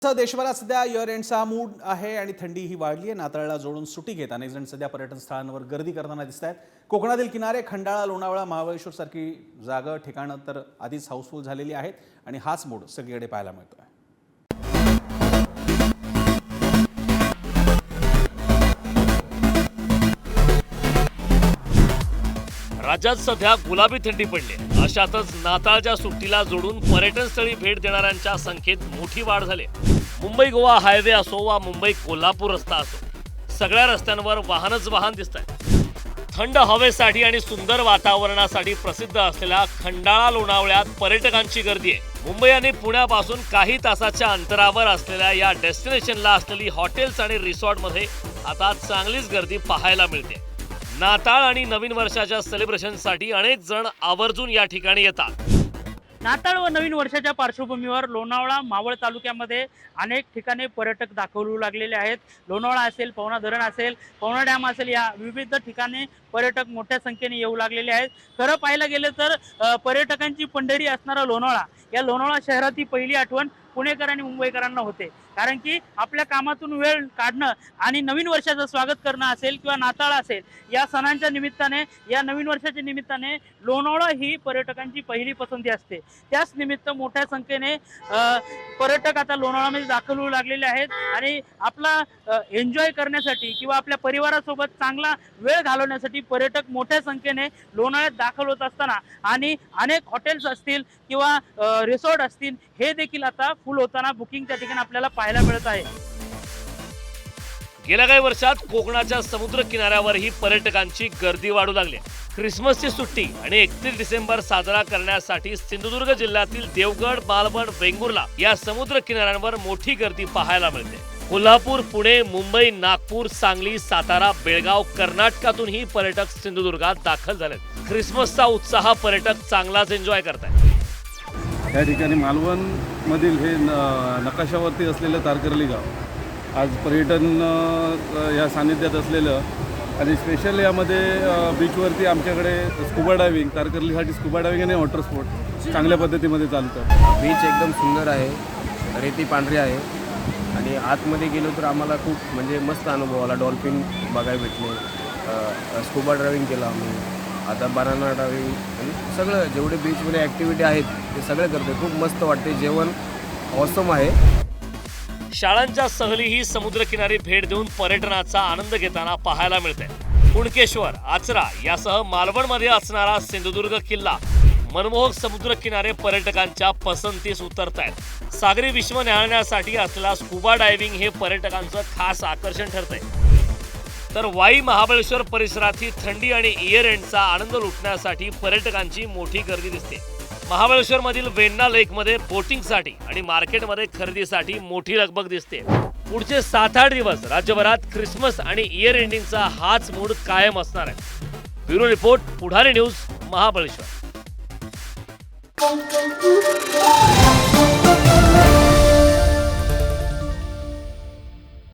देशभरात सध्या year एंडचा mood आहे आणि थंडी ही वाढली आहे। नाताळला जोडून सुट्टी घेत अनेक जण सध्या पर्यटन स्थळांवर गर्दी करताना दिसत आहेत। कोकणातील किनारे खंडाळा, लोणावळा, महाबळेश्वर सारखी जागा ठिकाणं तर आधीच हाऊसफुल झालेली आहेत आणि हाच मूड सगळीकडे पाहायला मिळतोय। राज्यात सध्या गुलाबी थंडी पडली। अशातच नाताळच्या सुट्टीला जोडून पर्यटन स्थळी भेट देणाऱ्यांच्या संख्येत मोठी वाढ झाली। मुंबई गोवा हायवे असो वा मुंबई कोल्हापूर रस्ता असो, सगळ्या रस्त्यांवर वाहनच वाहन दिसतात। थंड हवेसाठी आणि सुंदर वातावरणासाठी प्रसिद्ध असलेल्या खंडाळा लोणावळ्यात पर्यटकांची गर्दी आहे। मुंबई आणि पुण्यापासून काही तासाच्या अंतरावर असलेल्या या डेस्टिनेशनला असलेली हॉटेल्स आणि रिसॉर्टमध्ये आता चांगलीच गर्दी पाहायला मिळते। नाताळ आणि नवीन वर्षाच्या सेलिब्रेशनसाठी अनेक जण आवर्जून या ठिकाणी येतात। नाताळ व नवीन वर्षाच्या पार्श्वभूमीवर लोणावळा, मावळ तालुक्यामध्ये अनेक ठिकाणी पर्यटक दाखवू लागलेले आहेत। लोणावळा असेल, पवना धरण असेल, पवना डॅम असेल, या विविध ठिकाणी पर्यटक मोठ्या संख्येने येऊ लागलेले आहेत। खरं पाहायला गेलं तर पर्यटकांची पंढरी असणारा लोणावळा, या लोणावळा शहराची पहिली आठवण पुणेकर आणि मुंबईकरांना होते। कारण की आपल्या कामातून वेळ काढणं आणि नवीन वर्षाचं स्वागत करणं असेल किंवा नाताळ असेल, या सणांच्या निमित्ताने, या नवीन वर्षाच्या निमित्ताने लोणावळा ही पर्यटकांची पहिली पसंती असते। त्याच निमित्त मोठ्या संख्येने पर्यटक आता लोणावळ्यामध्ये दाखल होऊ लागलेले आहेत आणि आपला एन्जॉय करण्यासाठी किंवा आपल्या परिवारासोबत चांगला वेळ घालवण्यासाठी पर्यटक मोठ्या संख्येने लोणावळ्यात दाखल होत असताना आणि अनेक हॉटेल्स असतील किंवा रिसॉर्ट असतील, हे देखील आता फुल होताना बुकिंगच्या ठिकाणी आपल्याला पाहायला मिळत आहे। गेल्या काही वर्षात कोकणाच्या समुद्र किनाऱ्यावरही पर्यटकांची गर्दी वाढू लागली। ख्रिसमसची सुट्टी आणि 31 डिसेंबर साजरा करण्यासाठी सिंधुदुर्ग जिल्ह्यातील देवगड, मालवण, वेंगुर्ला या समुद्र किनाऱ्यांवर मोठी गर्दी पाहायला मिळते। कोल्हापूर, पुणे, मुंबई, नागपूर, सांगली, सातारा, बेळगाव, कर्नाटकातूनही पर्यटक सिंधुदुर्गात दाखल झालेत। ख्रिसमसचा उत्साह पर्यटक चांगलाच एन्जॉय करतायत। या ठिकाणी मालवण मधील हे नकाशावरती असलेलं तारकर्ली गाव आज पर्यटन या सानिध्यात असलेलं आणि स्पेशल यामध्ये बीचवरती आमच्याकडे स्कुबा डायव्हिंग, तारकर्लीसाठी स्कुबा डायव्हिंग आणि वॉटर स्पोर्ट चांगल्या पद्धतीमध्ये चालतं। बीच एकदम सुंदर आहे, रेती पांढरी आहे आणि आतमध्ये गेलो तर आम्हाला खूप म्हणजे मस्त अनुभव आला। डॉल्फिन बघायला भेटले, स्कुबा ड्रायव्हिंग केलं आम्ही, आता बनाना ड्रायव्हिंग आणि सगळं जेवढे बीचमध्ये ॲक्टिव्हिटी आहेत ते सगळे करते। खूप मस्त वाटते, जेवण ऑसम आहे। शाळांच्या सहलीही समुद्रकिनारी भेट देऊन पर्यटनाचा आनंद घेताना पाहायला मिळते। कुणकेश्वर, आचरा यासह मालवणमध्ये असणारा सिंधुदुर्ग किल्ला, मनमोहक समुद्रकिनारे पर्यटकांच्या पसंतीस उतरत आहेत। सागरी विश्व न्याहाळण्यासाठी असलेला स्कुबा डायव्हिंग हे पर्यटकांचं खास आकर्षण ठरतंय। तर वाई, महाबळेश्वर परिसरातही थंडी आणि इयर एंडचा आनंद लुटण्यासाठी पर्यटकांची मोठी गर्दी दिसते। महाबळेश्वरमधील वेण्णा लेकमध्ये बोटिंगसाठी आणि मार्केटमध्ये खरेदीसाठी मोठी लगबग दिसते। पुढचे 7-8 दिवस राज्यभरात ख्रिसमस आणि इयर एंडिंगचा हाच मूड कायम असणार आहे। ब्युरो रिपोर्ट, पुढारी न्यूज, महाबळेश्वर।